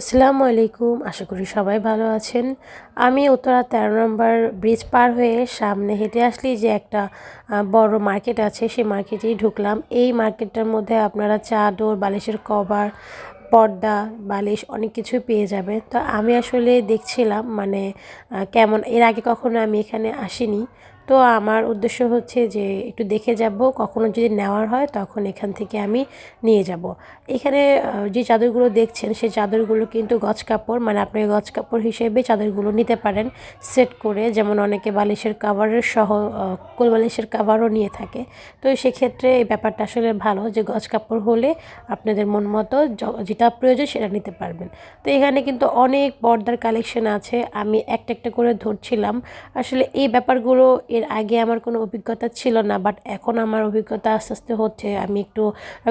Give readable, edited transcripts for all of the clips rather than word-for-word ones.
আসসালামু আলাইকুম। আশা করি সবাই ভালো আছেন। আমি উত্তরা ১৩ নম্বর ব্রিজ পার হয়ে সামনে হেঁটে আসলেই যে একটা বড় মার্কেট আছে, সেই মার্কেটেই ঢুকলাম। এই মার্কেটটার মধ্যে আপনারা চাদর, বালিশের কভার, পর্দা, বালিশ অনেক কিছুই পেয়ে যাবেন। তো আমি আসলে দেখছিলাম মানে কেমন, এর আগে কখনো আমি এখানে আসিনি। তো আমার উদ্দেশ্য হচ্ছে যে একটু দেখে যাব, কখনো যদি নেওয়ার হয় তখন এখান থেকে আমি নিয়ে যাব। এখানে যে চাদরগুলো দেখছেন সেই চাদরগুলো কিন্তু গজ কাপড়, মানে আপনি গজ কাপড় হিসেবে চাদরগুলো নিতে পারেন সেট করে। যেমন অনেকে বালিশের কাভারের সহ কোল বালিশের কাভারও নিয়ে থাকে। তো সেক্ষেত্রে এই ব্যাপারটা আসলে ভালো যে গজ কাপড় হলে আপনাদের মন মতো যেটা প্রয়োজন সেটা নিতে পারবেন। তো এখানে কিন্তু অনেক পর্দার কালেকশন আছে, আমি একটা একটা করে ধরছিলাম। আসলে এই ব্যাপারগুলো এর আগে আমার কোনো অভিজ্ঞতা ছিল না, বাট এখন আমার অভিজ্ঞতা আস্তে আস্তে হচ্ছে। আমি একটু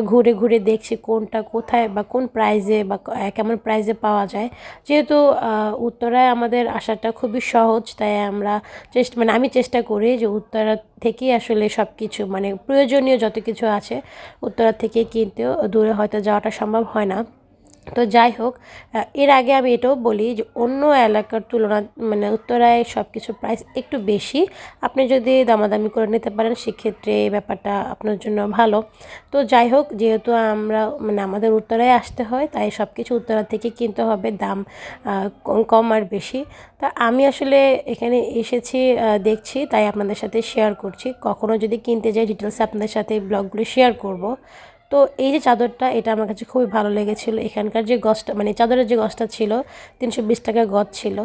ঘুরে ঘুরে দেখছি কোনটা কোথায় বা কোন প্রাইজে বা কেমন প্রাইজে পাওয়া যায়। যেহেতু উত্তরায় আমাদের আসাটা খুবই সহজ, তাই আমরা মানে আমি চেষ্টা করি যে উত্তরা থেকেই আসলে সব কিছু, মানে প্রয়োজনীয় যত কিছু আছে উত্তরা থেকে কিনতেও, দূরে হয়তো যাওয়াটা সম্ভব হয় না। তো যাই হোক, এর আগে আমি এটাও বলি যে অন্য এলাকার তুলনা মানে উত্তরায় সব কিছুর প্রাইস একটু বেশি। আপনি যদি দামাদামি করে নিতে পারেন সেক্ষেত্রে এই ব্যাপারটা আপনার জন্য ভালো। তো যাই হোক, যেহেতু আমরা মানে আমাদের উত্তরায় আসতে হয় তাই সব কিছু উত্তরা থেকে কিনতে হবে, দাম কম আর বেশি। তা আমি আসলে এখানে এসেছি, দেখছি, তাই আপনাদের সাথে শেয়ার করছি। কখনো যদি কিনতে যাই ডিটেলসে আপনাদের সাথে ব্লগগুলো শেয়ার করব। তো এই যে চাদরটা, এটা আমার কাছে খুবই ভালো লেগেছিলো। এখানকার যে গজটা, মানে চাদরের যে গজটা ছিল ৩২০ টাকা গজ ছিল।